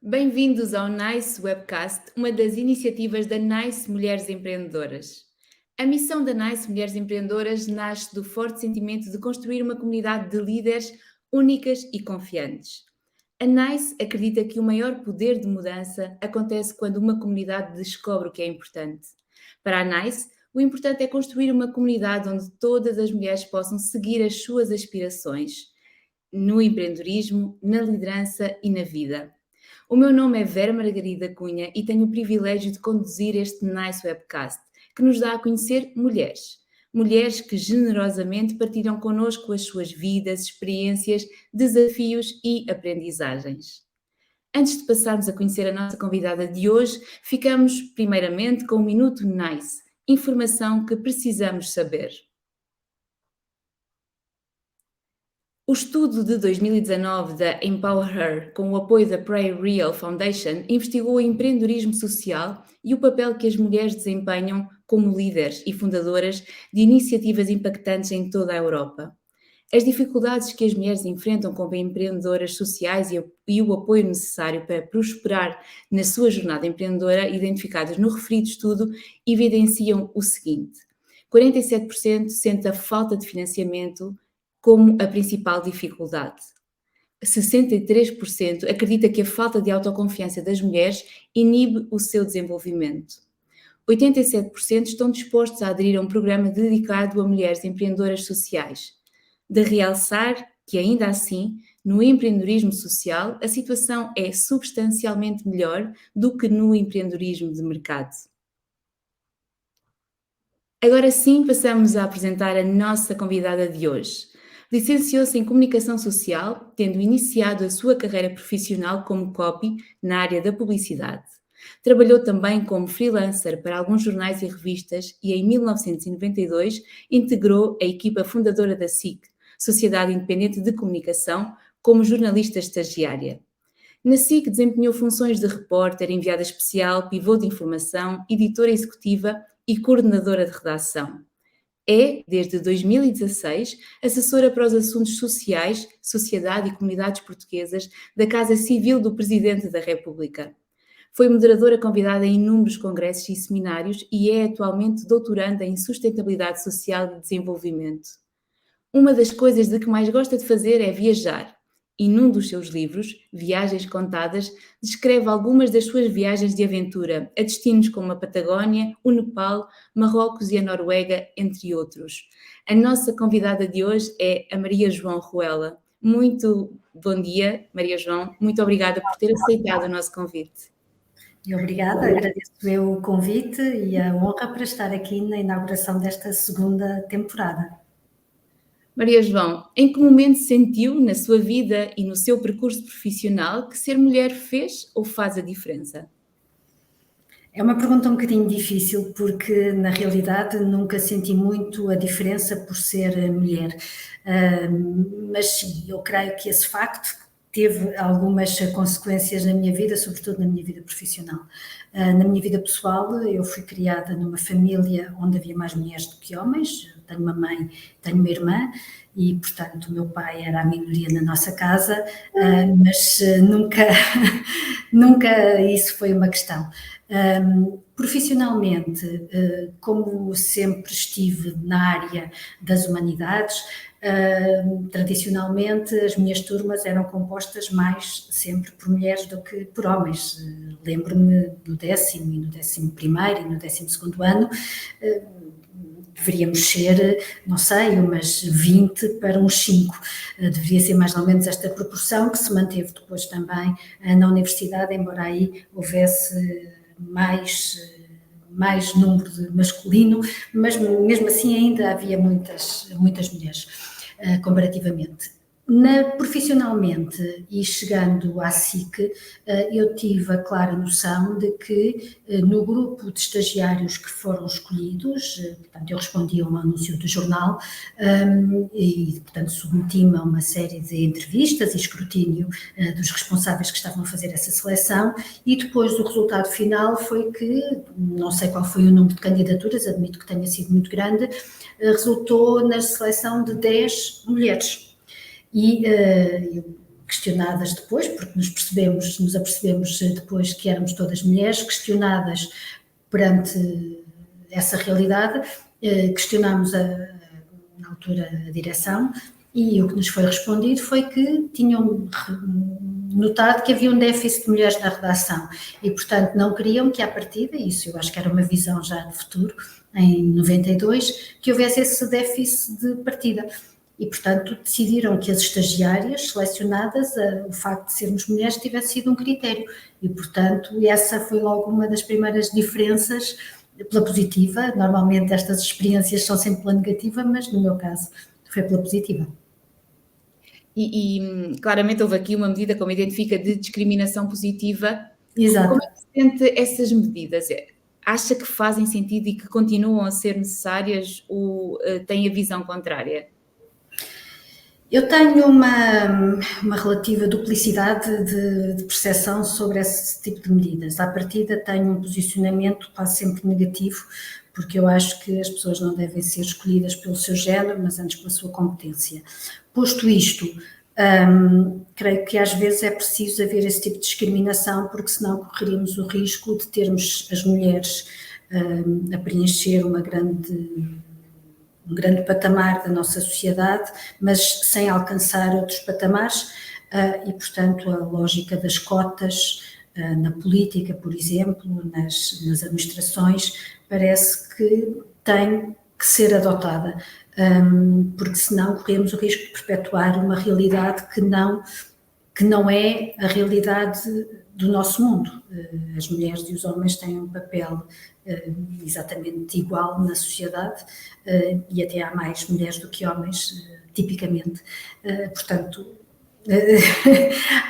Bem-vindos ao NICE Webcast, uma das iniciativas da NICE Mulheres Empreendedoras. A missão da NICE Mulheres Empreendedoras nasce do forte sentimento de construir uma comunidade de líderes únicas e confiantes. A NICE acredita que o maior poder de mudança acontece quando uma comunidade descobre o que é importante. Para a NICE, o importante é construir uma comunidade onde todas as mulheres possam seguir as suas aspirações, no empreendedorismo, na liderança e na vida. O meu nome é Vera Margarida Cunha e tenho o privilégio de conduzir este NICE Webcast, que nos dá a conhecer mulheres. Mulheres que generosamente partilham connosco as suas vidas, experiências, desafios e aprendizagens. Antes de passarmos a conhecer a nossa convidada de hoje, ficamos primeiramente com o Minuto NICE, informação que precisamos saber. O estudo de 2019 da Empower Her, com o apoio da Pray Real Foundation, investigou o empreendedorismo social e o papel que as mulheres desempenham como líderes e fundadoras de iniciativas impactantes em toda a Europa. As dificuldades que as mulheres enfrentam como empreendedoras sociais e o apoio necessário para prosperar na sua jornada empreendedora, identificadas no referido estudo, evidenciam o seguinte: 47% sente a falta de financiamento como a principal dificuldade. 63% acredita que a falta de autoconfiança das mulheres inibe o seu desenvolvimento. 87% estão dispostos a aderir a um programa dedicado a mulheres empreendedoras sociais. De realçar que, ainda assim, no empreendedorismo social, a situação é substancialmente melhor do que no empreendedorismo de mercado. Agora sim, passamos a apresentar a nossa convidada de hoje. Licenciou-se em Comunicação Social, tendo iniciado a sua carreira profissional como copy na área da publicidade. Trabalhou também como freelancer para alguns jornais e revistas e, em 1992, integrou a equipa fundadora da SIC, Sociedade Independente de Comunicação, como jornalista estagiária. Na SIC desempenhou funções de repórter, enviada especial, pivô de informação, editora executiva e coordenadora de redação. É, desde 2016, assessora para os assuntos sociais, sociedade e comunidades portuguesas da Casa Civil do Presidente da República. Foi moderadora convidada em inúmeros congressos e seminários e é atualmente doutoranda em Sustentabilidade Social e Desenvolvimento. Uma das coisas de que mais gosta de fazer é viajar, e num dos seus livros, Viagens Contadas, descreve algumas das suas viagens de aventura a destinos como a Patagónia, o Nepal, Marrocos e a Noruega, entre outros. A nossa convidada de hoje é a Maria João Ruela. Muito bom dia, Maria João. Muito obrigada por ter aceitado o nosso convite. E obrigada, agradeço o convite e a honra para estar aqui na inauguração desta segunda temporada. Maria João, em que momento sentiu na sua vida e no seu percurso profissional que ser mulher fez ou faz a diferença? É uma pergunta um bocadinho difícil porque, na realidade, nunca senti muito a diferença por ser mulher. Mas sim, eu creio que esse facto teve algumas consequências na minha vida, sobretudo na minha vida profissional. Na minha vida pessoal, eu fui criada numa família onde havia mais mulheres do que homens. Tenho uma mãe, tenho uma irmã e, portanto, o meu pai era a minoria na nossa casa, mas nunca isso foi uma questão. Profissionalmente, como sempre estive na área das humanidades, tradicionalmente as minhas turmas eram compostas mais sempre por mulheres do que por homens. Lembro-me do 10º e no 11º e no 12º ano, deveríamos ser, não sei, umas 20 para uns 5. Deveria ser mais ou menos esta proporção que se manteve depois também na universidade, embora aí houvesse mais número de masculino, mas mesmo assim ainda havia muitas mulheres comparativamente. Profissionalmente e chegando à SIC, eu tive a clara noção de que no grupo de estagiários que foram escolhidos, portanto eu respondi a um anúncio do jornal e portanto submeti-me a uma série de entrevistas e escrutínio dos responsáveis que estavam a fazer essa seleção e depois o resultado final foi que, não sei qual foi o número de candidaturas, admito que tenha sido muito grande, resultou na seleção de 10 mulheres. E questionadas depois, porque nos apercebemos depois que éramos todas mulheres, questionadas perante essa realidade, questionámos na altura a direção, e o que nos foi respondido foi que tinham notado que havia um déficit de mulheres na redação e, portanto, não queriam que à partida, isso eu acho que era uma visão já de futuro, em 92, que houvesse esse déficit de partida. E, portanto, decidiram que as estagiárias selecionadas, o facto de sermos mulheres, tivesse sido um critério. E, portanto, essa foi logo uma das primeiras diferenças pela positiva. Normalmente estas experiências são sempre pela negativa, mas no meu caso foi pela positiva. Claramente houve aqui uma medida, como identifica, de discriminação positiva. Exato. Como é que se sente essas medidas? Acha que fazem sentido e que continuam a ser necessárias ou tem a visão contrária? Eu tenho uma relativa duplicidade de percepção sobre esse tipo de medidas. À partida tenho um posicionamento quase sempre negativo, porque eu acho que as pessoas não devem ser escolhidas pelo seu género, mas antes pela sua competência. Posto isto, creio que às vezes é preciso haver esse tipo de discriminação, porque senão correríamos o risco de termos as mulheres a preencher um grande patamar da nossa sociedade, mas sem alcançar outros patamares, e, portanto, a lógica das cotas na política, por exemplo, nas administrações, parece que tem que ser adotada, porque senão corremos o risco de perpetuar uma realidade que não é a realidade do nosso mundo. As mulheres e os homens têm um papel exatamente igual na sociedade, e até há mais mulheres do que homens, tipicamente. Portanto,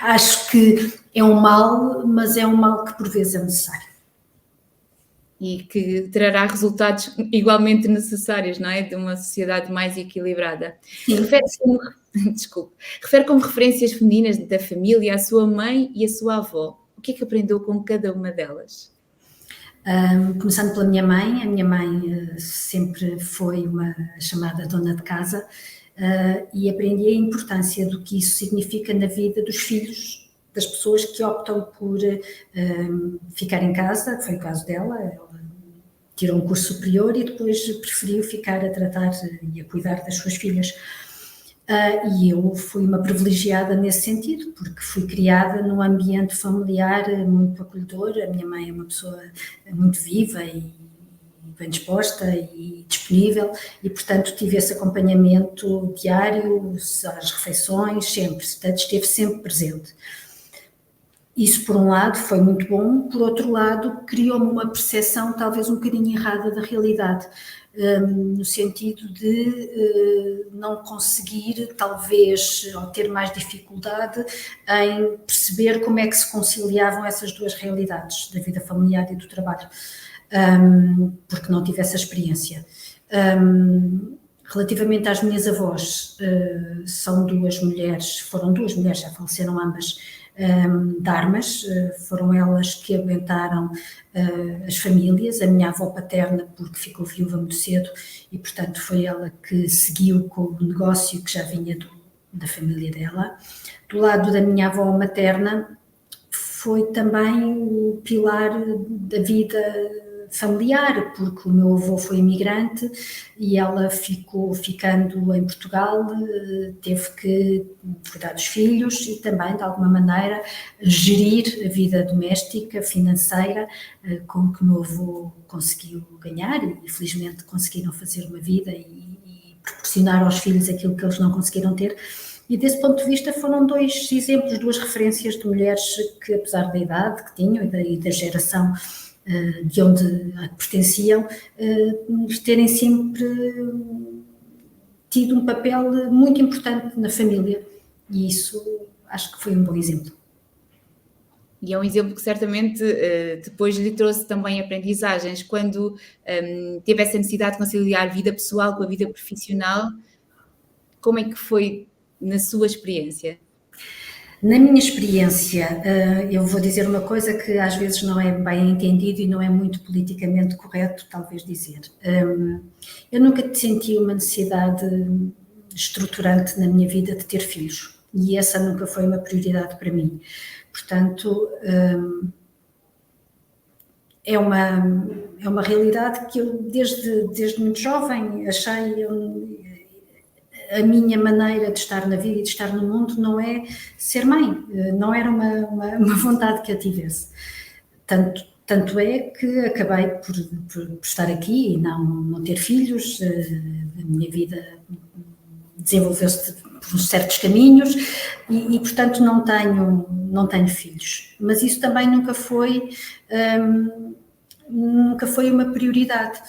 acho que é um mal, mas é um mal que por vezes é necessário. E que trará resultados igualmente necessários, não é? De uma sociedade mais equilibrada. Refere como referências femininas da família a sua mãe e a sua avó. O que é que aprendeu com cada uma delas? Começando pela minha mãe, a minha mãe sempre foi uma chamada dona de casa, e aprendi a importância do que isso significa na vida dos filhos, das pessoas que optam por ficar em casa, foi o caso dela. Ela tirou um curso superior e depois preferiu ficar a tratar e a cuidar das suas filhas. E eu fui uma privilegiada nesse sentido, porque fui criada num ambiente familiar muito acolhedor. A minha mãe é uma pessoa muito viva e bem disposta e disponível, e, portanto, tive esse acompanhamento diário às refeições, sempre, portanto, esteve sempre presente. Isso, por um lado, foi muito bom, por outro lado, criou-me uma percepção talvez um bocadinho errada da realidade, no sentido de não conseguir, talvez, ou ter mais dificuldade em perceber como é que se conciliavam essas duas realidades, da vida familiar e do trabalho, porque não tive essa experiência. Relativamente às minhas avós, foram duas mulheres, já faleceram ambas, de armas, foram elas que aguentaram as famílias. A minha avó paterna, porque ficou viúva muito cedo, e portanto foi ela que seguiu com o negócio que já vinha da família dela. Do lado da minha avó materna, foi também o pilar da vida familiar, porque o meu avô foi imigrante e ela ficando em Portugal, teve que cuidar dos filhos e também, de alguma maneira, gerir a vida doméstica, financeira, com que o meu avô conseguiu ganhar, e felizmente conseguiram fazer uma vida e proporcionar aos filhos aquilo que eles não conseguiram ter. E desse ponto de vista foram dois exemplos, duas referências de mulheres que, apesar da idade que tinham e da geração de onde pertenciam, terem sempre tido um papel muito importante na família, e isso acho que foi um bom exemplo. E é um exemplo que certamente depois lhe trouxe também aprendizagens. Quando teve essa necessidade de conciliar a vida pessoal com a vida profissional, como é que foi na sua experiência? Na minha experiência, eu vou dizer uma coisa que às vezes não é bem entendido e não é muito politicamente correto, talvez dizer. Eu nunca senti uma necessidade estruturante na minha vida de ter filhos. e essa nunca foi uma prioridade para mim. Portanto, é uma realidade que eu, desde muito jovem, achei a minha maneira de estar na vida e de estar no mundo não é ser mãe, não era uma vontade que eu tivesse. Tanto é que acabei por estar aqui e não ter filhos, a minha vida desenvolveu-se por certos caminhos e portanto não tenho filhos, mas isso também nunca foi uma prioridade,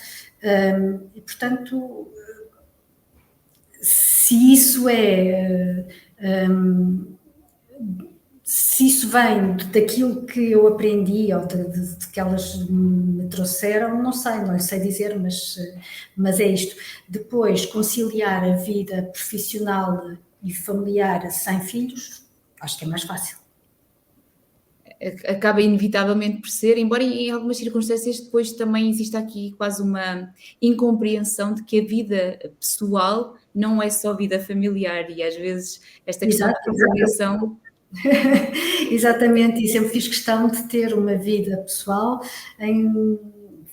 e portanto se isso se isso vem daquilo que eu aprendi ou de que elas me trouxeram, não sei dizer, mas é isto. Depois, conciliar a vida profissional e familiar sem filhos, acho que é mais fácil. Acaba inevitavelmente por ser, embora em algumas circunstâncias depois também exista aqui quase uma incompreensão de que a vida pessoal não é só vida familiar e às vezes esta questão da conciliação... Exatamente, e sempre fiz questão de ter uma vida pessoal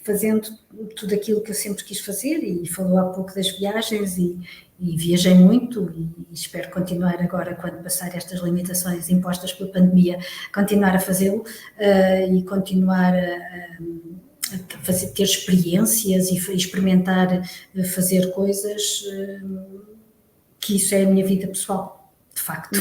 fazendo tudo aquilo que eu sempre quis fazer, e falou há pouco das viagens e viajei muito e espero continuar agora, quando passar estas limitações impostas pela pandemia, continuar a fazê-lo e continuar a ter experiências e experimentar fazer coisas, que isso é a minha vida pessoal, de facto.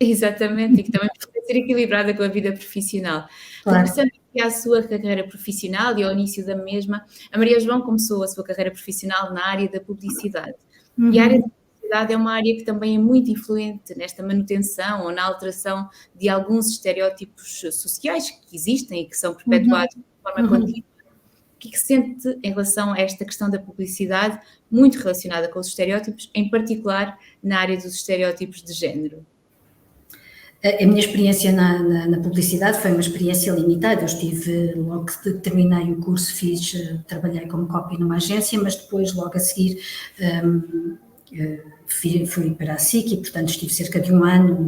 Exatamente, e que também precisa ser equilibrada com a vida profissional. Claro. Regressando aqui à sua carreira profissional e ao início da mesma, a Maria João começou a sua carreira profissional na área da publicidade. E a área da publicidade é uma área que também é muito influente nesta manutenção ou na alteração de alguns estereótipos sociais que existem e que são perpetuados de forma contínua. O que sente em relação a esta questão da publicidade, muito relacionada com os estereótipos, em particular na área dos estereótipos de género? A minha experiência na publicidade foi uma experiência limitada. Eu estive, logo que terminei o curso, trabalhei como copy numa agência, mas depois, logo a seguir, fui para a SIC e, portanto, estive cerca de um ano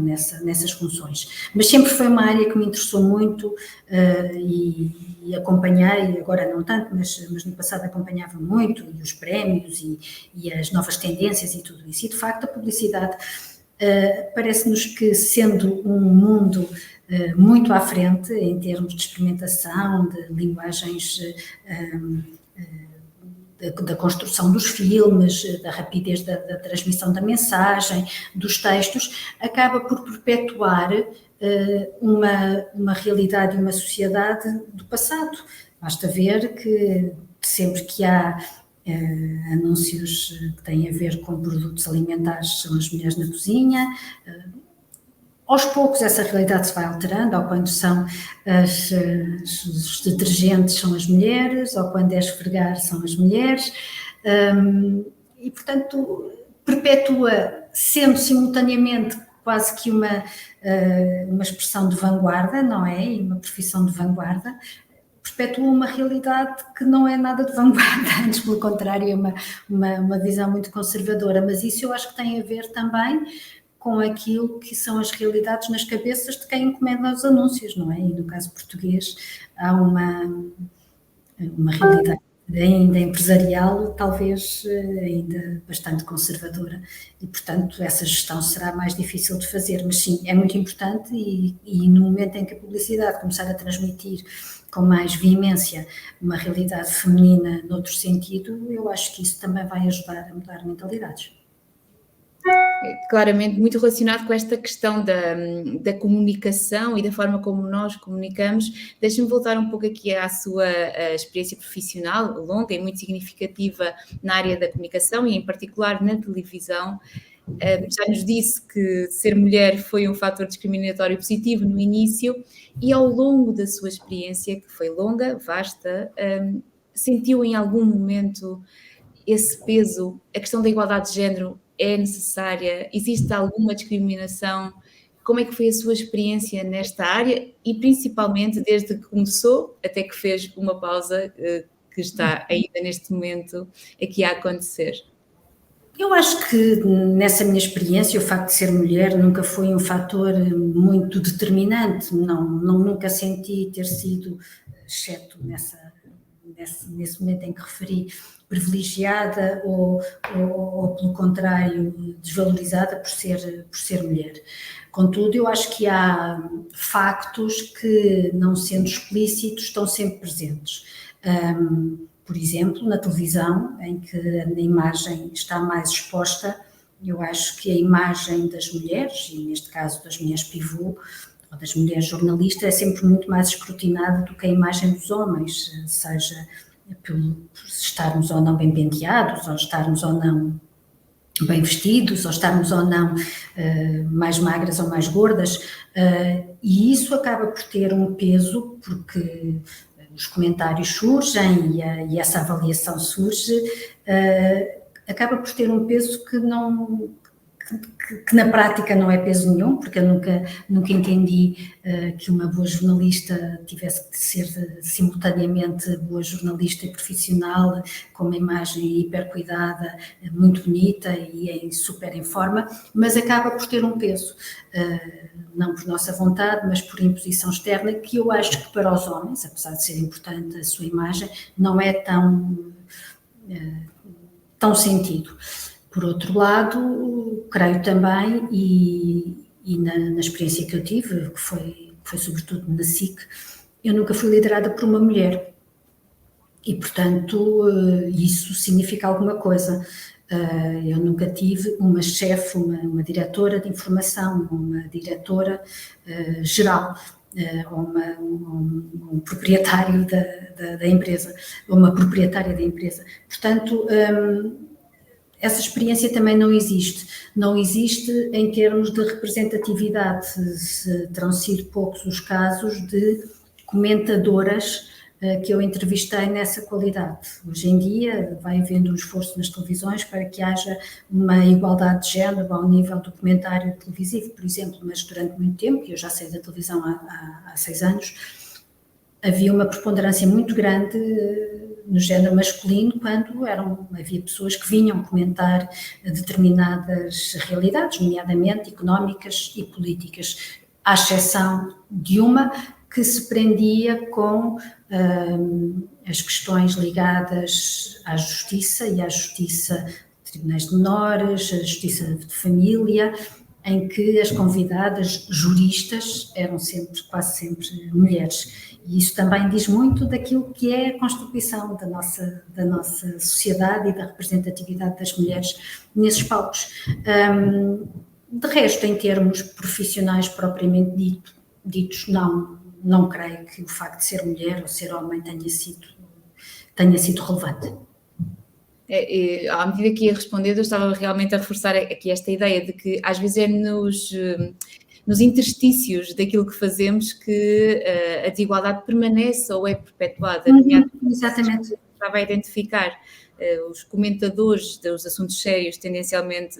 nessas funções. Mas sempre foi uma área que me interessou muito e acompanhei, agora não tanto, mas no passado acompanhava muito, e os prémios e as novas tendências e tudo isso. E, de facto, a publicidade... parece-nos que, sendo um mundo muito à frente em termos de experimentação, de linguagens, da construção dos filmes, da rapidez da transmissão da mensagem, dos textos, acaba por perpetuar uma realidade e uma sociedade do passado. Basta ver que sempre que há anúncios que têm a ver com produtos alimentares, são as mulheres na cozinha. Aos poucos essa realidade se vai alterando, ou quando são os detergentes são as mulheres, ou quando é esfregar são as mulheres, e portanto perpetua, sendo simultaneamente quase que uma expressão de vanguarda, não é? E uma profissão de vanguarda, perpetua uma realidade que não é nada de vanguarda, antes pelo contrário, é uma visão muito conservadora, mas isso eu acho que tem a ver também com aquilo que são as realidades nas cabeças de quem encomenda os anúncios, não é? E no caso português há uma realidade ainda empresarial, talvez ainda bastante conservadora, e portanto essa gestão será mais difícil de fazer, mas sim, é muito importante e no momento em que a publicidade começar a transmitir com mais veemência uma realidade feminina noutro sentido, eu acho que isso também vai ajudar a mudar mentalidades. Claramente muito relacionado com esta questão da comunicação e da forma como nós comunicamos. Deixa-me voltar um pouco aqui à sua experiência profissional longa e muito significativa na área da comunicação e em particular na televisão. Já nos disse que ser mulher foi um fator discriminatório positivo no início e ao longo da sua experiência, que foi longa, vasta, sentiu em algum momento esse peso? A questão da igualdade de género é necessária? Existe alguma discriminação? Como é que foi a sua experiência nesta área e principalmente desde que começou até que fez uma pausa que está ainda neste momento aqui a acontecer? Eu acho que nessa minha experiência o facto de ser mulher nunca foi um fator muito determinante, nunca senti ter sido, exceto nesse momento em que referi, privilegiada ou pelo contrário, desvalorizada por ser mulher. Contudo, eu acho que há factos que, não sendo explícitos, estão sempre presentes. Por exemplo, na televisão, em que a imagem está mais exposta, eu acho que a imagem das mulheres, e neste caso das mulheres pivô, ou das mulheres jornalistas, é sempre muito mais escrutinada do que a imagem dos homens, seja por estarmos ou não bem penteados, ou estarmos ou não bem vestidos, ou estarmos ou não mais magras ou mais gordas, e isso acaba por ter um peso, porque os comentários surgem e essa avaliação surge, acaba por ter um peso que na prática não é peso nenhum, porque eu nunca entendi que uma boa jornalista tivesse de ser simultaneamente boa jornalista e profissional, com uma imagem hiper cuidada, muito bonita e super em forma, mas acaba por ter um peso, não por nossa vontade, mas por imposição externa, que eu acho que para os homens, apesar de ser importante a sua imagem, não é tão sentido. Por outro lado, creio também, e na experiência que eu tive, que foi sobretudo na SIC, eu nunca fui liderada por uma mulher. E, portanto, isso significa alguma coisa. Eu nunca tive uma chefe, uma diretora de informação, uma diretora geral, ou um proprietário da empresa, ou uma proprietária da empresa. Portanto, essa experiência também não existe. Não existe em termos de representatividade. Terão sido poucos os casos de comentadoras que eu entrevistei nessa qualidade. Hoje em dia vai havendo um esforço nas televisões para que haja uma igualdade de género ao nível do comentário televisivo, por exemplo, mas durante muito tempo, e eu já saí da televisão há 6 anos, havia uma preponderância muito grande no género masculino, quando havia pessoas que vinham comentar determinadas realidades, nomeadamente económicas e políticas, à exceção de uma que se prendia com as questões ligadas à justiça e à justiça de tribunais de menores, a justiça de família, em que as convidadas juristas eram quase sempre mulheres. E isso também diz muito daquilo que é a constituição da nossa sociedade e da representatividade das mulheres nesses palcos. De resto, em termos profissionais propriamente ditos, não creio que o facto de ser mulher ou ser homem tenha sido relevante. À medida que ia respondendo, eu estava realmente a reforçar aqui esta ideia de que às vezes é nos interstícios daquilo que fazemos que a desigualdade permanece ou é perpetuada. Exatamente. Estava a identificar os comentadores dos assuntos sérios tendencialmente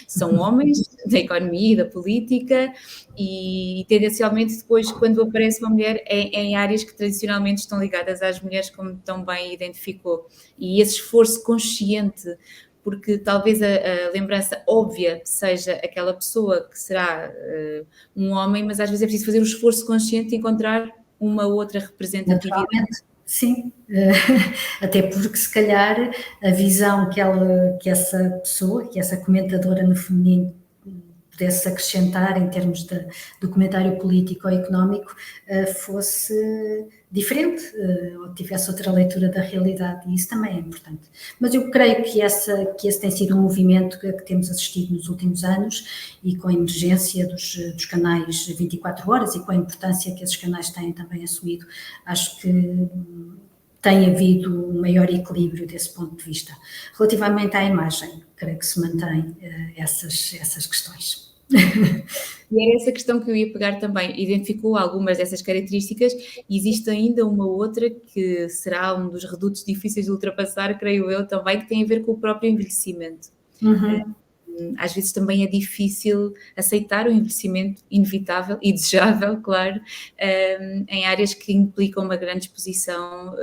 são homens, da economia e da política, e tendencialmente depois, quando aparece uma mulher, é em áreas que tradicionalmente estão ligadas às mulheres, como tão bem identificou. E esse esforço consciente, porque talvez a lembrança óbvia seja aquela pessoa que será um homem, mas às vezes é preciso fazer o esforço consciente de encontrar uma outra representatividade. Naturalmente. Sim, até porque se calhar a visão que essa pessoa, que essa comentadora no feminino pudesse acrescentar em termos do comentário político ou económico fosse diferente ou tivesse outra leitura da realidade, e isso também é importante. Mas eu creio que esse tem sido um movimento que temos assistido nos últimos anos, e com a emergência dos canais 24 horas e com a importância que esses canais têm também assumido, acho que tem havido um maior equilíbrio desse ponto de vista. Relativamente à imagem, creio que se mantém essas questões. E era essa questão que eu ia pegar também. Identificou algumas dessas características e existe ainda uma outra que será um dos redutos difíceis de ultrapassar, creio eu também, que tem a ver com o próprio envelhecimento. Às vezes também é difícil aceitar o envelhecimento inevitável e desejável, claro, em áreas que implicam uma grande exposição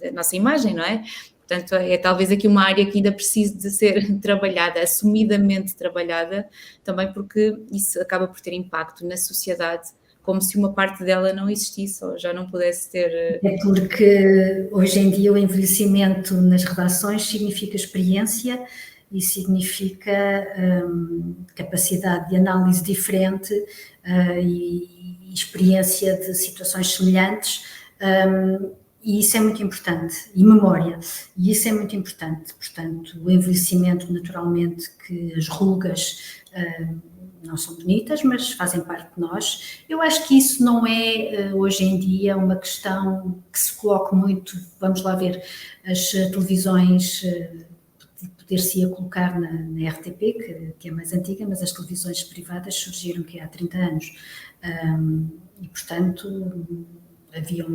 da nossa imagem, não é? Portanto, é talvez aqui uma área que ainda precise de ser trabalhada, assumidamente trabalhada, também porque isso acaba por ter impacto na sociedade, como se uma parte dela não existisse ou já não pudesse ter. É porque hoje em dia o envelhecimento nas redações significa experiência e significa capacidade de análise diferente e experiência de situações semelhantes. E isso é muito importante, e memória, e isso é muito importante. Portanto, o envelhecimento, naturalmente, que as rugas não são bonitas, mas fazem parte de nós. Eu acho que isso não é, hoje em dia, uma questão que se coloque muito, vamos lá ver, as televisões, poder-se-ia colocar na RTP, que é mais antiga, mas as televisões privadas surgiram que há 30 anos. E, portanto, havia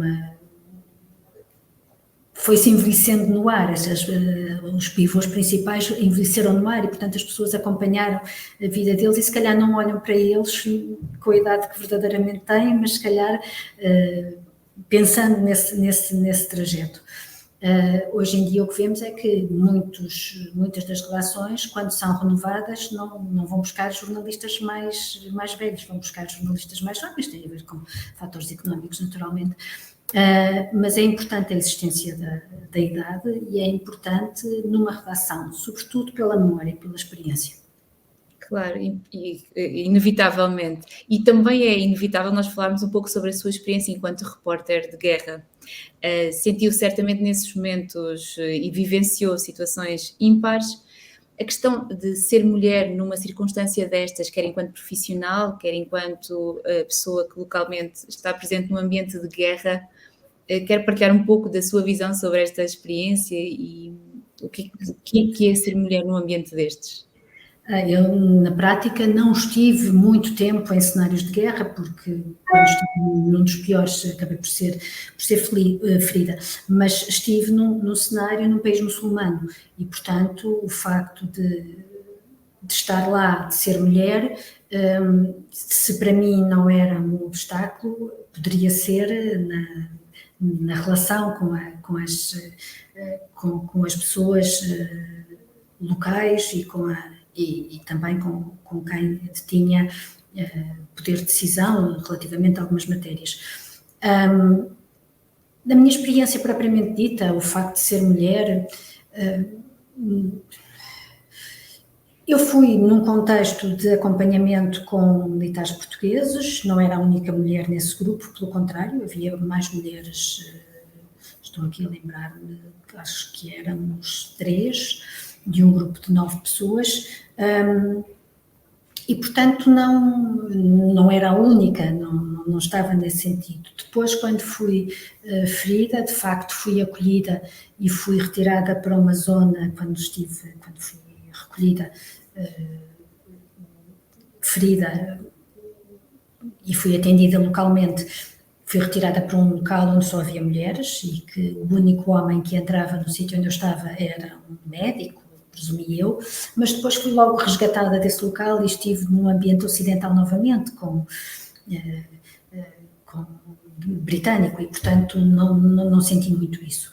foi-se envelhecendo no ar, os pivôs principais envelheceram no ar e, portanto, as pessoas acompanharam a vida deles e se calhar não olham para eles com a idade que verdadeiramente têm, mas se calhar pensando nesse trajeto. Hoje em dia o que vemos é que muitas das relações, quando são renovadas, não vão buscar jornalistas mais velhos, vão buscar jornalistas mais jovens, tem a ver com fatores económicos, naturalmente. Mas é importante a existência da idade e é importante numa redação, sobretudo pela memória e pela experiência. Claro, inevitavelmente. E também é inevitável nós falarmos um pouco sobre a sua experiência enquanto repórter de guerra. Sentiu certamente nesses momentos e vivenciou situações ímpares. A questão de ser mulher numa circunstância destas, quer enquanto profissional, quer enquanto pessoa que localmente está presente num ambiente de guerra, quer partilhar um pouco da sua visão sobre esta experiência e o que é ser mulher num ambiente destes? Eu, na prática, não estive muito tempo em cenários de guerra, porque quando estive num dos piores acabei por ser ferida, mas estive num cenário num país muçulmano e, portanto, o facto de estar lá, de ser mulher, se para mim não era um obstáculo, poderia ser na relação com as pessoas locais e também com quem detinha poder de decisão relativamente a algumas matérias. Da minha experiência propriamente dita, o facto de ser mulher, eu fui num contexto de acompanhamento com militares portugueses, não era a única mulher nesse grupo, pelo contrário, havia mais mulheres, estou aqui a lembrar-me, acho que éramos 3, de um grupo de 9 pessoas, e portanto não era a única, não estava nesse sentido. Depois, quando fui ferida, de facto fui acolhida e fui retirada para uma zona, quando fui recolhida, ferida e fui atendida localmente, fui retirada para um local onde só havia mulheres e que o único homem que entrava no sítio onde eu estava era um médico, presumi eu, mas depois fui logo resgatada desse local e estive num ambiente ocidental novamente, com britânico, e portanto não senti muito isso.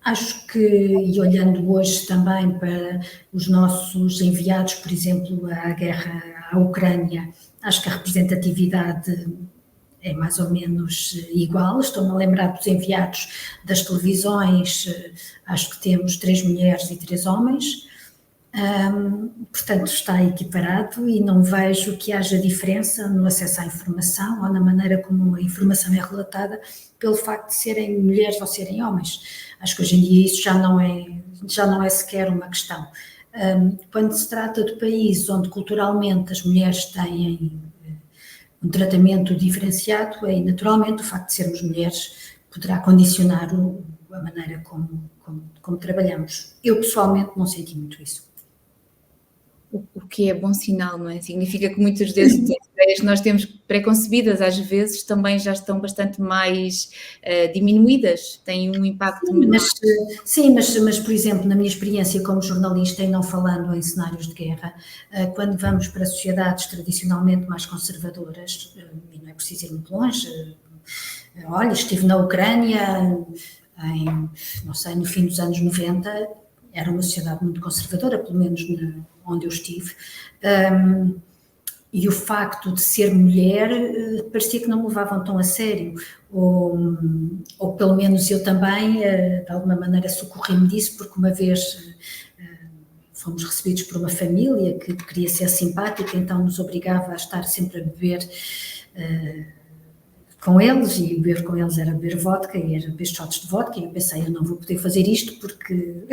Acho que, e olhando hoje também para os nossos enviados, por exemplo, à guerra à Ucrânia, acho que a representatividade é mais ou menos igual. Estou-me a lembrar dos enviados das televisões, acho que temos 3 mulheres e 3 homens, portanto está equiparado e não vejo que haja diferença no acesso à informação ou na maneira como a informação é relatada pelo facto de serem mulheres ou serem homens. Acho que hoje em dia isso já não é sequer uma questão. Quando se trata de países onde culturalmente as mulheres têm um tratamento diferenciado, aí naturalmente o facto de sermos mulheres poderá condicionar a maneira como trabalhamos. Eu pessoalmente não senti muito isso. O que é bom sinal, não é? Significa que muitas das ideias que nós temos preconcebidas, às vezes, também já estão bastante mais diminuídas, têm um impacto menor. Mas, por exemplo, na minha experiência como jornalista e não falando em cenários de guerra, quando vamos para sociedades tradicionalmente mais conservadoras, e não é preciso ir muito longe, olha, estive na Ucrânia, não sei, no fim dos anos 90, era uma sociedade muito conservadora, pelo menos onde eu estive, e o facto de ser mulher parecia que não me levavam tão a sério, ou pelo menos eu também, de alguma maneira, socorri-me disso, porque uma vez fomos recebidos por uma família que queria ser simpática, então nos obrigava a estar sempre a beber com eles, e beber com eles era beber vodka, e era beber shots de vodka, e eu pensei, eu não vou poder fazer isto porque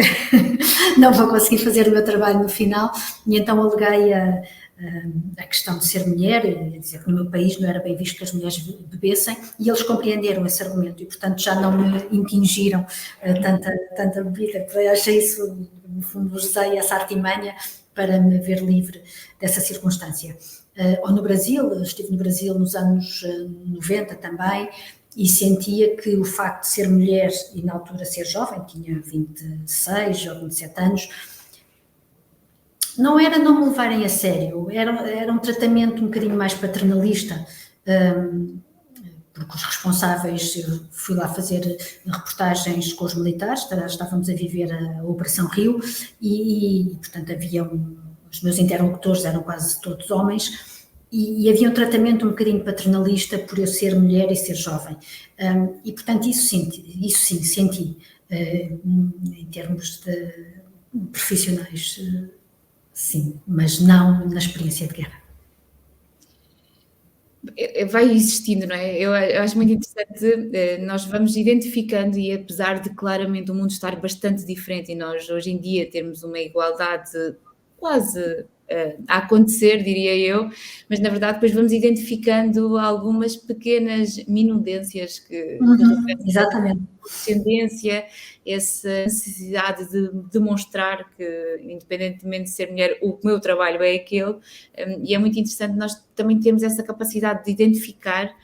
não vou conseguir fazer o meu trabalho no final, e então aleguei a questão de ser mulher, e dizer que no meu país não era bem visto que as mulheres bebessem, e eles compreenderam esse argumento, e portanto já não me impingiram tanta bebida. Eu achei isso, no fundo, usei essa artimanha para me ver livre dessa circunstância. Ou no Brasil, estive no Brasil nos anos 90 também, e sentia que o facto de ser mulher e na altura ser jovem, tinha 26 ou 27 anos, não era não me levarem a sério, era um tratamento um bocadinho mais paternalista, porque os responsáveis, eu fui lá fazer reportagens com os militares, estávamos a viver a Operação Rio, e portanto os meus interlocutores eram quase todos homens, e havia um tratamento um bocadinho paternalista por eu ser mulher e ser jovem, e portanto isso sim, senti, em termos de profissionais, sim, mas não na experiência de guerra. Vai existindo, não é? Eu acho muito interessante, nós vamos identificando, e apesar de claramente o mundo estar bastante diferente e nós hoje em dia termos uma igualdade quase a acontecer, diria eu, mas na verdade depois vamos identificando algumas pequenas minudências que Exatamente. tendência, essa necessidade de demonstrar que, independentemente de ser mulher, o meu trabalho é aquele, e é muito interessante nós também termos essa capacidade de identificar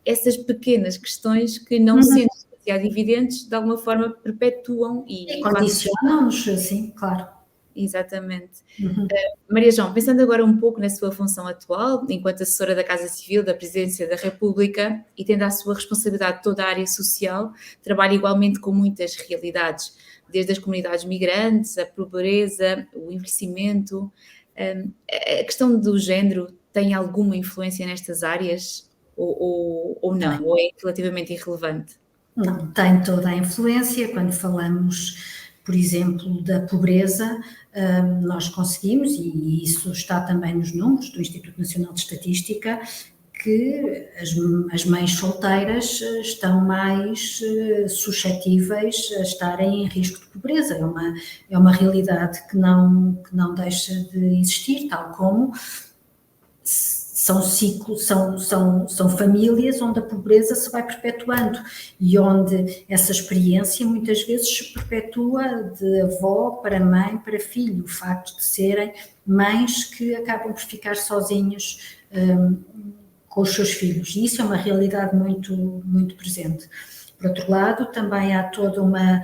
essas pequenas questões que, não sendo demasiado evidentes, de alguma forma perpetuam e condicionam-nos, sim, claro. Exatamente. Maria João, pensando agora um pouco na sua função atual, enquanto assessora da Casa Civil da Presidência da República, e tendo à sua responsabilidade toda a área social, trabalha igualmente com muitas realidades, desde as comunidades migrantes, a pobreza, o envelhecimento. A questão do género tem alguma influência nestas áreas ou não? Ou é relativamente irrelevante? Não, tem toda a influência. Quando falamos, por exemplo, da pobreza, nós conseguimos, e isso está também nos números do Instituto Nacional de Estatística, que as mães solteiras estão mais suscetíveis a estarem em risco de pobreza. É uma realidade que não deixa de existir, tal como são ciclos, são famílias onde a pobreza se vai perpetuando e onde essa experiência muitas vezes se perpetua de avó para mãe para filho, o facto de serem mães que acabam por ficar sozinhas com os seus filhos, e isso é uma realidade muito, muito presente. Por outro lado, também há toda uma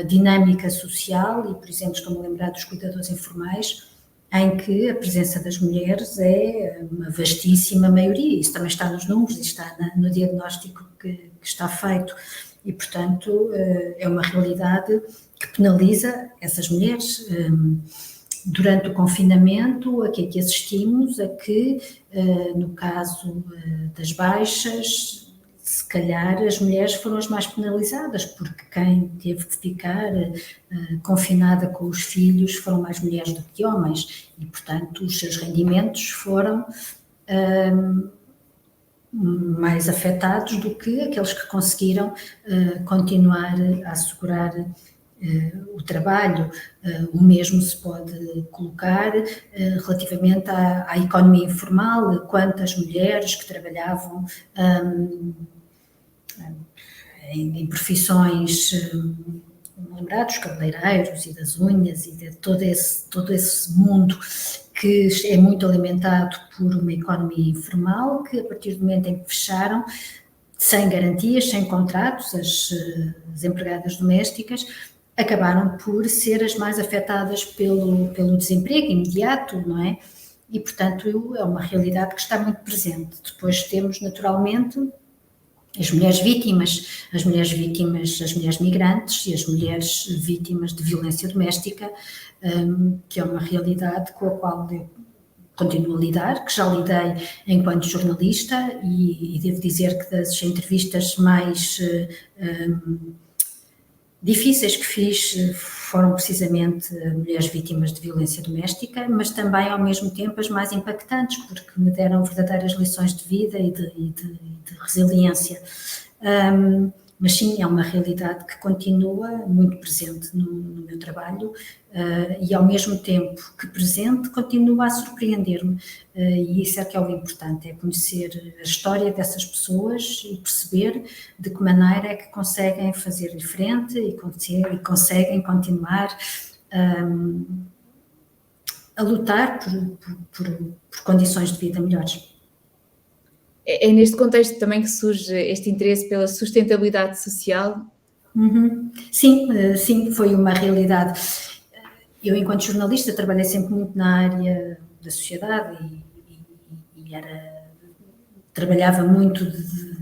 dinâmica social, e por exemplo estou-me a lembrar dos cuidadores informais, em que a presença das mulheres é uma vastíssima maioria. Isso também está nos números e está no diagnóstico que está feito, e portanto é uma realidade que penaliza essas mulheres. Durante o confinamento, a que assistimos a que, no caso das baixas, se calhar as mulheres foram as mais penalizadas, porque quem teve que ficar confinada com os filhos foram mais mulheres do que homens, e portanto os seus rendimentos foram mais afetados do que aqueles que conseguiram continuar a assegurar o trabalho. O mesmo se pode colocar relativamente à economia informal, quantas mulheres que trabalhavam em profissões, lembrados, cabeleireiros e das unhas e de todo esse mundo que é muito alimentado por uma economia informal, que a partir do momento em que fecharam, sem garantias, sem contratos, as empregadas domésticas acabaram por ser as mais afetadas pelo desemprego imediato, não é? E, portanto, é uma realidade que está muito presente. Depois temos, naturalmente, as mulheres vítimas, as mulheres migrantes e as mulheres vítimas de violência doméstica, que é uma realidade com a qual eu continuo a lidar, que já lidei enquanto jornalista e devo dizer que das entrevistas mais difíceis que fiz foram precisamente mulheres vítimas de violência doméstica, mas também ao mesmo tempo as mais impactantes, porque me deram verdadeiras lições de vida e de resiliência. Mas sim, é uma realidade que continua muito presente no meu trabalho e ao mesmo tempo que presente continua a surpreender-me e isso é que é o importante, é conhecer a história dessas pessoas e perceber de que maneira é que conseguem fazer diferente e conseguem continuar a lutar por condições de vida melhores. É neste contexto também que surge este interesse pela sustentabilidade social? Sim, foi uma realidade. Eu, enquanto jornalista, trabalhei sempre muito na área da sociedade e trabalhava muito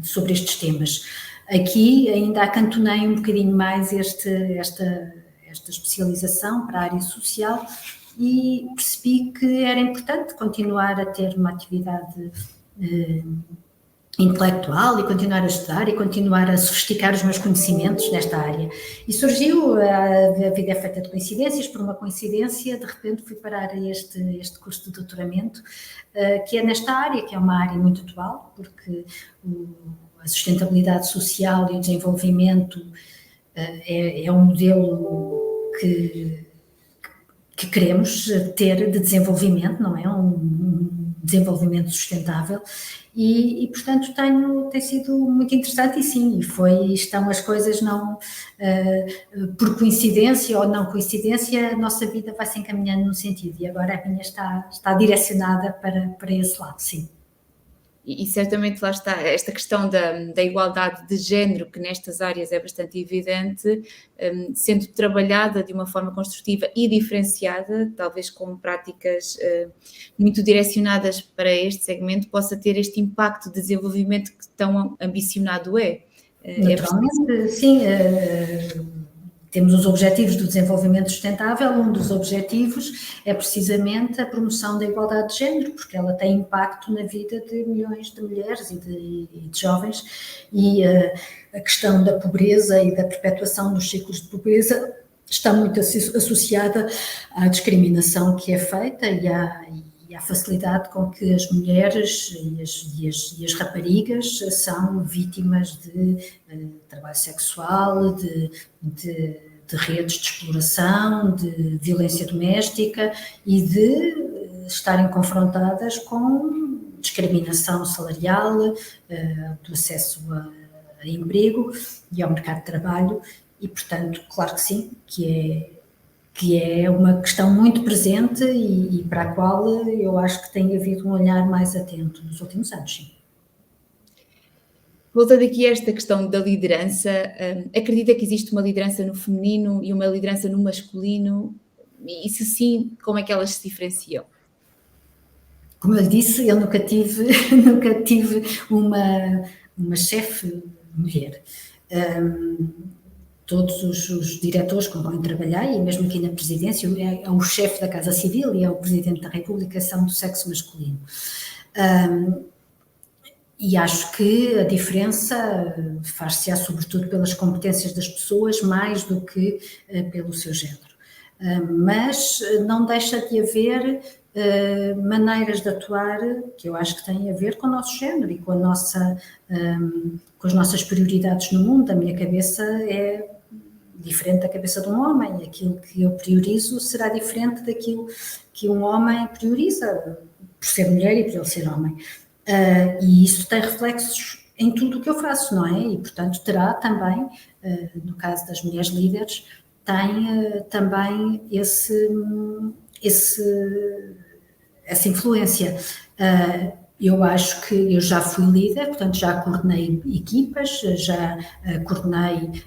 sobre estes temas. Aqui ainda acantonei um bocadinho mais esta especialização para a área social e percebi que era importante continuar a ter uma atividade intelectual e continuar a estudar e continuar a sofisticar os meus conhecimentos nesta área. E surgiu, a vida é feita de coincidências, por uma coincidência, de repente fui parar a este curso de doutoramento, que é nesta área, que é uma área muito atual, porque a sustentabilidade social e o desenvolvimento é um modelo que queremos ter de desenvolvimento, não é? Um desenvolvimento sustentável e portanto tem sido muito interessante e sim, estão as coisas não por coincidência ou não coincidência, a nossa vida vai se encaminhando no sentido e agora a minha está direcionada para esse lado, sim. E certamente lá está, esta questão da igualdade de género, que nestas áreas é bastante evidente, sendo trabalhada de uma forma construtiva e diferenciada, talvez com práticas muito direcionadas para este segmento, possa ter este impacto de desenvolvimento que tão ambicionado é. Naturalmente, sim. Temos os Objetivos do Desenvolvimento Sustentável, um dos objetivos é precisamente a promoção da igualdade de género, porque ela tem impacto na vida de milhões de mulheres e de jovens, e a questão da pobreza e da perpetuação dos ciclos de pobreza está muito associada à discriminação que é feita e à facilidade com que as mulheres e as raparigas são vítimas de trabalho sexual, de redes de exploração, de violência doméstica e de estarem confrontadas com discriminação salarial, do acesso a emprego e ao mercado de trabalho e, portanto, claro que sim, que é uma questão muito presente e para a qual eu acho que tem havido um olhar mais atento nos últimos anos, sim. Voltando aqui a esta questão da liderança, acredita que existe uma liderança no feminino e uma liderança no masculino? E se sim, como é que elas se diferenciam? Como eu disse, eu nunca tive uma chefe mulher. Todos os diretores com quem trabalhei, e mesmo aqui na presidência, é o chefe da Casa Civil e é o presidente da República, são do sexo masculino. E acho que a diferença faz-se sobretudo pelas competências das pessoas mais do que pelo seu género. Mas não deixa de haver maneiras de atuar que eu acho que têm a ver com o nosso género e com as nossas prioridades no mundo. A minha cabeça é diferente da cabeça de um homem, aquilo que eu priorizo será diferente daquilo que um homem prioriza, por ser mulher e por ele ser homem. E isso tem reflexos em tudo o que eu faço, não é? E, portanto, terá também, no caso das mulheres líderes, tem também essa influência. Eu acho que eu já fui líder, portanto, já coordenei equipas, já coordenei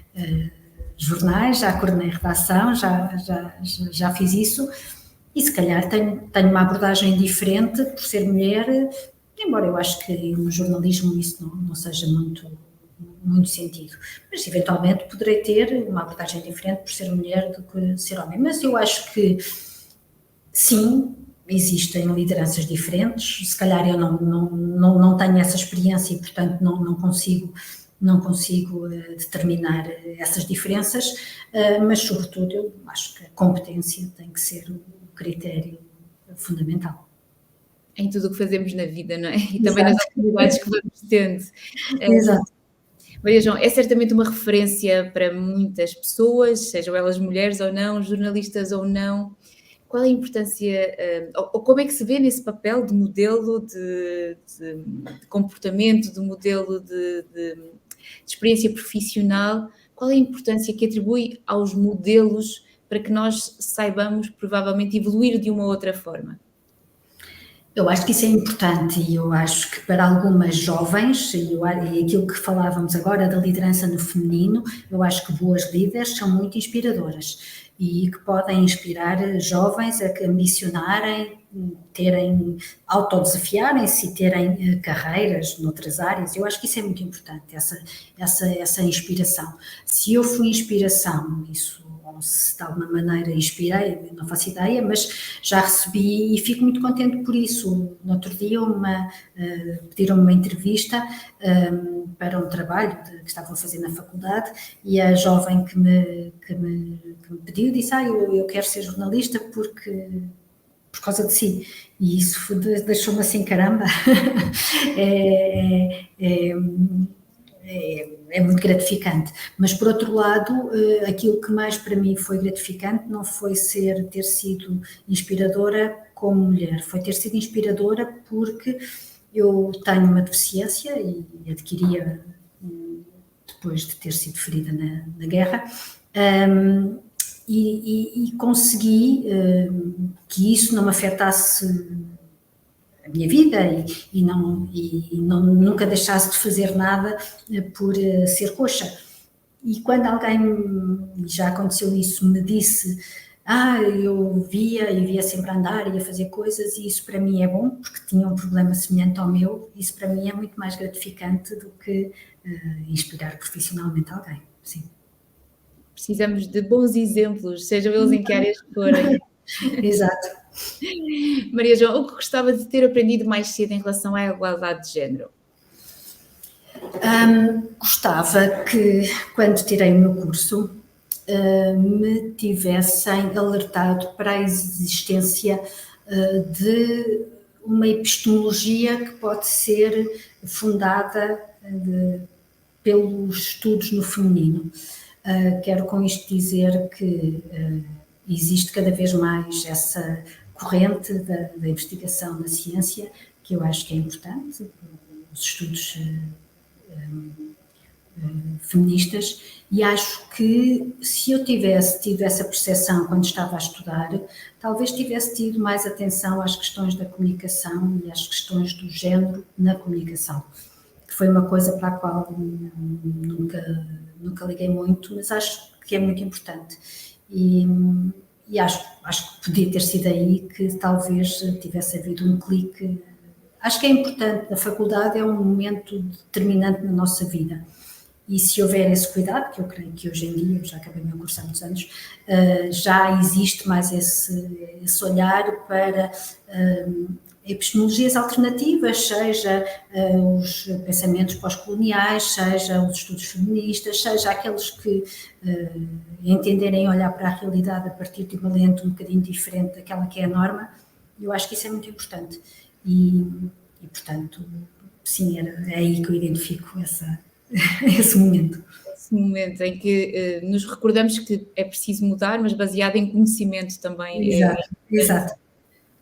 jornais, já coordenei redação, já fiz isso, e se calhar tenho uma abordagem diferente por ser mulher, embora eu acho que no jornalismo isso não seja muito muito sentido. Mas eventualmente poderei ter uma abordagem diferente por ser mulher do que ser homem. Mas eu acho que sim, existem lideranças diferentes, se calhar eu não tenho essa experiência e, portanto, não consigo determinar essas diferenças, mas, sobretudo, eu acho que a competência tem que ser o critério fundamental. Em tudo o que fazemos na vida, não é? E também nas Exato. oportunidades que vamos tendo. Exato. Maria João, é certamente uma referência para muitas pessoas, sejam elas mulheres ou não, jornalistas ou não. Qual é a importância, ou como é que se vê nesse papel de modelo de comportamento, de modelo de experiência profissional? Qual é a importância que atribui aos modelos para que nós saibamos, provavelmente, evoluir de uma outra forma? Eu acho que isso é importante e eu acho que para algumas jovens, e aquilo que falávamos agora da liderança no feminino, eu acho que boas líderes são muito inspiradoras e que podem inspirar jovens a ambicionarem, autodesafiarem-se e terem carreiras noutras áreas. Eu acho que isso é muito importante, essa inspiração. Se eu fui inspiração, isso, ou se de alguma maneira inspirei, não faço ideia, mas já recebi e fico muito contente por isso. No outro dia pediram-me uma entrevista para um trabalho que estavam a fazer na faculdade e a jovem que me pediu disse, eu quero ser jornalista por causa de si. E isso deixou-me assim, caramba, é muito gratificante. Mas, por outro lado, aquilo que mais para mim foi gratificante não foi ter sido inspiradora como mulher, foi ter sido inspiradora porque eu tenho uma deficiência e adquiria depois de ter sido ferida na guerra, e consegui que isso não me afetasse a minha vida e nunca deixasse de fazer nada por ser coxa. E quando alguém, já aconteceu isso, me disse, eu via sempre andar, ia fazer coisas e isso para mim é bom, porque tinha um problema semelhante ao meu, isso para mim é muito mais gratificante do que inspirar profissionalmente alguém, sim. Precisamos de bons exemplos, sejam eles em que áreas forem. Exato. Maria João, o que gostava de ter aprendido mais cedo em relação à igualdade de género? Gostava que, quando tirei o meu curso, me tivessem alertado para a existência de uma epistemologia que pode ser fundada pelos estudos no feminino. Quero com isto dizer que existe cada vez mais essa corrente da investigação na ciência, que eu acho que é importante, os estudos feministas, e acho que se eu tivesse tido essa percepção quando estava a estudar, talvez tivesse tido mais atenção às questões da comunicação e às questões do género na comunicação, que foi uma coisa para a qual nunca liguei muito, mas acho que é muito importante. E acho que podia ter sido aí que talvez tivesse havido um clique. Acho que é importante, a faculdade é um momento determinante na nossa vida. E se houver esse cuidado, que eu creio que hoje em dia, eu já acabei o meu curso há muitos anos, já existe mais esse olhar para epistemologias alternativas, seja os pensamentos pós-coloniais, seja os estudos feministas, seja aqueles que entenderem olhar para a realidade a partir de uma lente um bocadinho diferente daquela que é a norma. Eu acho que isso é muito importante. E portanto, sim, é aí que eu identifico esse momento. Esse momento em que nos recordamos que é preciso mudar, mas baseado em conhecimento também. Exato, exato.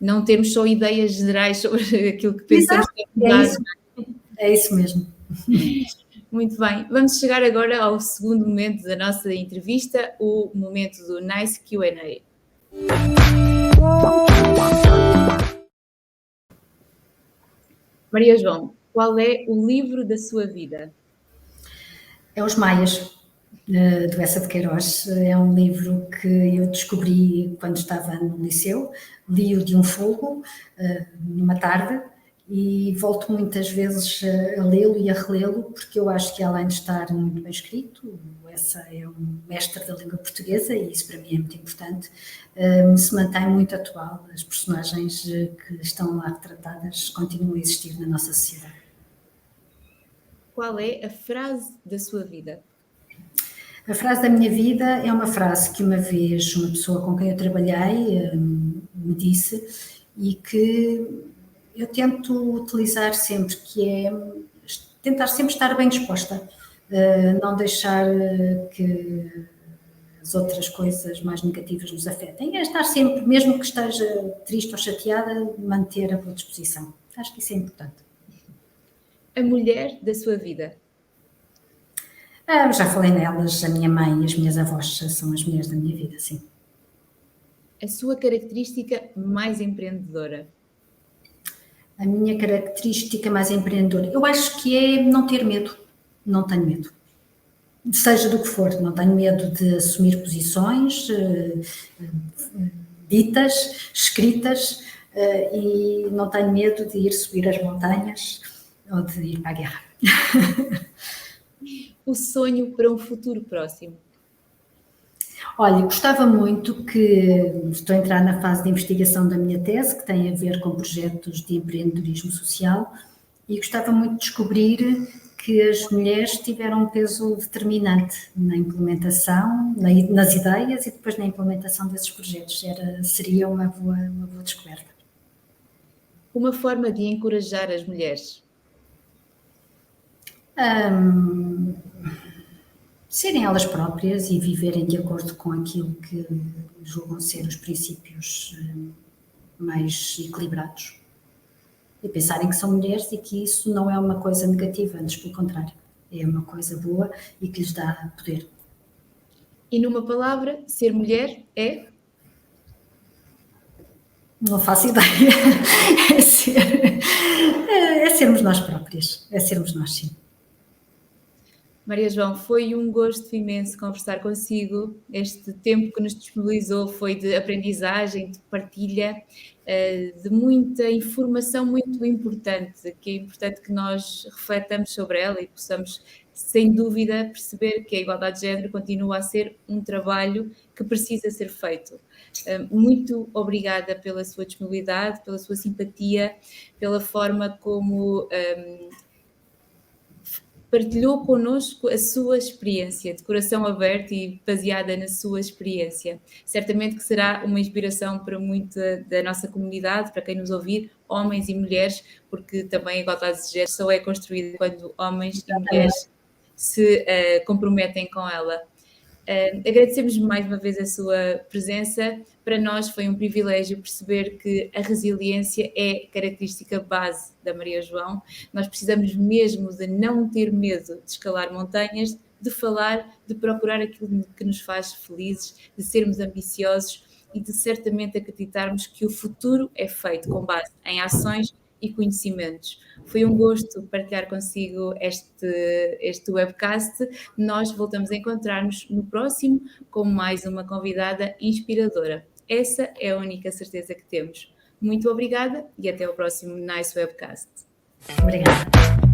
Não temos só ideias gerais sobre aquilo que pensamos que é mudar. É isso mesmo. Muito bem, vamos chegar agora ao segundo momento da nossa entrevista, o momento do Nice Q&A. Maria João, qual é o livro da sua vida? É Os Maias, do Eça de Queiroz. É um livro que eu descobri quando estava no liceu, li-o de um fogo, numa tarde, e volto muitas vezes a lê-lo e a relê-lo, porque eu acho que além de estar muito bem escrito, essa é um mestre da língua portuguesa e isso para mim é muito importante, se mantém muito atual. As personagens que estão lá retratadas continuam a existir na nossa sociedade. Qual é a frase da sua vida? A frase da minha vida é uma frase que uma vez uma pessoa com quem eu trabalhei me disse e que eu tento utilizar sempre, que é tentar sempre estar bem disposta, não deixar que as outras coisas mais negativas nos afetem, é estar sempre, mesmo que esteja triste ou chateada, manter a boa disposição. Acho que isso é importante. A mulher da sua vida? Já falei nelas, a minha mãe e as minhas avós são as mulheres da minha vida, sim. A sua característica mais empreendedora? A minha característica mais empreendedora, eu acho que é não ter medo, não tenho medo. Seja do que for, não tenho medo de assumir posições ditas, escritas, e não tenho medo de ir subir as montanhas ou de ir para a guerra. O sonho para um futuro próximo? Olha, gostava muito estou a entrar na fase de investigação da minha tese, que tem a ver com projetos de empreendedorismo social, e gostava muito de descobrir que as mulheres tiveram um peso determinante na implementação, nas ideias e depois na implementação desses projetos. Seria uma boa descoberta. Uma forma de encorajar as mulheres? Serem elas próprias e viverem de acordo com aquilo que julgam ser os princípios mais equilibrados. E pensarem que são mulheres e que isso não é uma coisa negativa, antes pelo contrário, é uma coisa boa e que lhes dá poder. E numa palavra, ser mulher é? Não faço ideia. É sermos nós próprias, é sermos nós, sim. Maria João, foi um gosto imenso conversar consigo. Este tempo que nos disponibilizou foi de aprendizagem, de partilha, de muita informação muito importante, que é importante que nós refletamos sobre ela e possamos, sem dúvida, perceber que a igualdade de género continua a ser um trabalho que precisa ser feito. Muito obrigada pela sua disponibilidade, pela sua simpatia, pela forma como partilhou connosco a sua experiência, de coração aberto e baseada na sua experiência. Certamente que será uma inspiração para muita da nossa comunidade, para quem nos ouvir, homens e mulheres, porque também a igualdade de género só é construída quando homens e mulheres se comprometem com ela. Agradecemos mais uma vez a sua presença. Para nós foi um privilégio perceber que a resiliência é característica base da Maria João. Nós precisamos mesmo de não ter medo de escalar montanhas, de falar, de procurar aquilo que nos faz felizes, de sermos ambiciosos e de certamente acreditarmos que o futuro é feito com base em ações e conhecimentos. Foi um gosto partilhar consigo este webcast. Nós voltamos a encontrar-nos no próximo com mais uma convidada inspiradora. Essa é a única certeza que temos. Muito obrigada e até o próximo Nice Webcast. Obrigada.